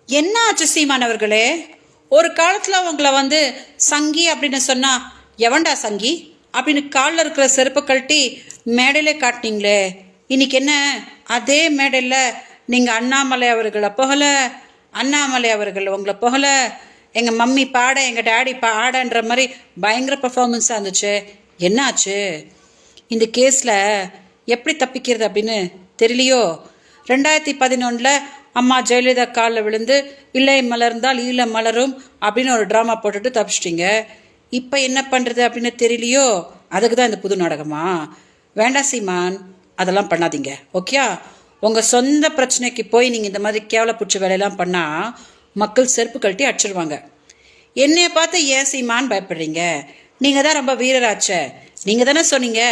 என்ன ஆச்சு சீமான் அவர்களே? ஒரு காலத்துல உங்களை சங்கி அப்படின்னு சொன்னா எவன்டா சங்கி அப்படின்னு காலில் இருக்கிற செருப்பை கழட்டி மேடையிலே காட்டினீங்களே, இன்னைக்கு என்ன அதே மேடையில் நீங்கள் அண்ணாமலை அவர்களை புகழ, அண்ணாமலை அவர்கள் உங்களை புகழ, எங்கள் மம்மி பாட எங்கள் டேடி பாடன்ற மாதிரி பயங்கர பர்ஃபார்மன்ஸாக இருந்துச்சு. என்னாச்சு? இந்த கேஸில் எப்படி தப்பிக்கிறது அப்படின்னு தெரியலையோ? 2011 அம்மா ஜெயலலிதா காலில் விழுந்து இல்லை மலர்ந்தால் ஈழ மலரும் அப்படின்னு ஒரு ட்ராமா போட்டுட்டு தப்பிச்சிட்டிங்க. இப்போ என்ன பண்ணுறது அப்படின்னு தெரியலையோ? அதுக்கு தான் இந்த புது நாடகமா? வேண்டாம் சீமான், அதெல்லாம் பண்ணாதீங்க. ஓகே, உங்கள் சொந்த பிரச்சனைக்கு போய் நீங்கள் இந்த மாதிரி கேவலப்பூச்சி வேலையெல்லாம் பண்ணால் மக்கள் செருப்பு கழட்டி அடிச்சிருவாங்க. என்னைய பார்த்து ஏன் சீமான் பயப்படுறீங்க? நீங்கள் தான் ரொம்ப வீரராச்ச. நீங்கள் தானே சொன்னீங்க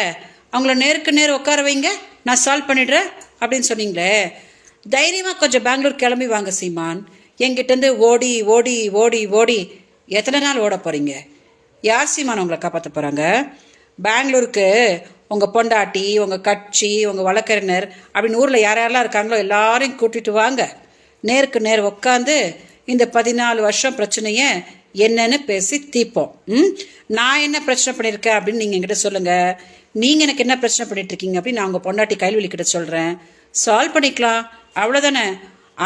அவங்கள நேருக்கு நேர் உட்கார வைங்க, நான் சால்வ் பண்ணிடுறேன் அப்படின்னு சொன்னீங்களே. தைரியமாக கொஞ்சம் பெங்களூர் கிளம்பி வாங்க சீமான். என்கிட்டேருந்து ஓடி ஓடி ஓடி ஓடி எத்தனை நாள் ஓட போகிறீங்க? யார் சீமான் உங்களை காப்பாற்ற போகிறாங்க? பெங்களூருக்கு உங்கள் பொண்டாட்டி, உங்கள் கட்சி, உங்கள் வழக்கறிஞர் அப்படின்னு ஊரில் யாரெல்லாம் இருக்காங்களோ எல்லாரையும் கூட்டிகிட்டு வாங்க. நேருக்கு நேர் உட்காந்து இந்த 14 வருஷம் பிரச்சனையை என்னன்னு பேசி தீர்ப்போம். நான் என்ன பிரச்சனை பண்ணியிருக்கேன் அப்படின்னு நீங்கள் என்கிட்ட சொல்லுங்கள். நீங்கள் எனக்கு என்ன பிரச்சனை பண்ணிட்டு இருக்கீங்க அப்படின்னு நான் உங்கள் பொண்டாட்டி கைல்வெளி கிட்ட சொல்கிறேன். சால்வ் பண்ணிக்கலாம், அவ்வளோதானே.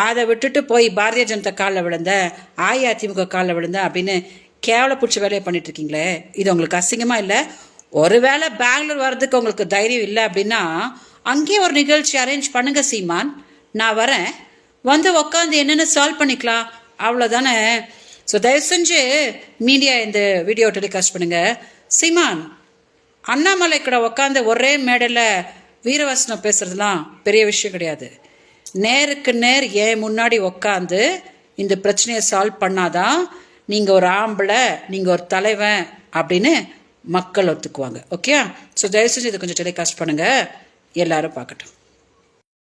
அதை விட்டுட்டு போய் பாரதிய ஜனதா காலில் விழுந்தேன், அஇஅதிமுக காலில் விழுந்தேன் அப்படின்னு கேவலப்பூச்சி வேலையை பண்ணிட்டு இருக்கீங்களே, இது உங்களுக்கு அசிங்கமாக இல்லை? ஒருவேளை பெங்களூர் வர்றதுக்கு உங்களுக்கு தைரியம் இல்லை அப்படின்னா அங்கேயே ஒரு நிகழ்ச்சி அரேஞ்ச் பண்ணுங்க சீமான். நான் வரேன், உட்காந்து என்னென்னு சால்வ் பண்ணிக்கலாம், அவ்வளோதானே. ஸோ தயவு செஞ்சு மீடியா இந்த வீடியோ டெலிகாஸ்ட் பண்ணுங்க. சீமான், அண்ணாமலை கூட உட்காந்து ஒரே மேடையில் வீரவசனம் பேசுறதுலாம் பெரிய விஷயம் கிடையாது. நேருக்கு நேர் ஏன் முன்னாடி உட்காந்து இந்த பிரச்சனையை சால்வ் பண்ணாதான் நீங்கள் ஒரு ஆம்பளை, நீங்கள் ஒரு தலைவன் அப்படின்னு மக்கள் ஒத்துக்குவாங்க. ஓகே, ஸோ தயவு செஞ்சு இதை கொஞ்சம் டெலிகாஸ்ட் பண்ணுங்கள், எல்லாரும் பார்க்கட்டும்.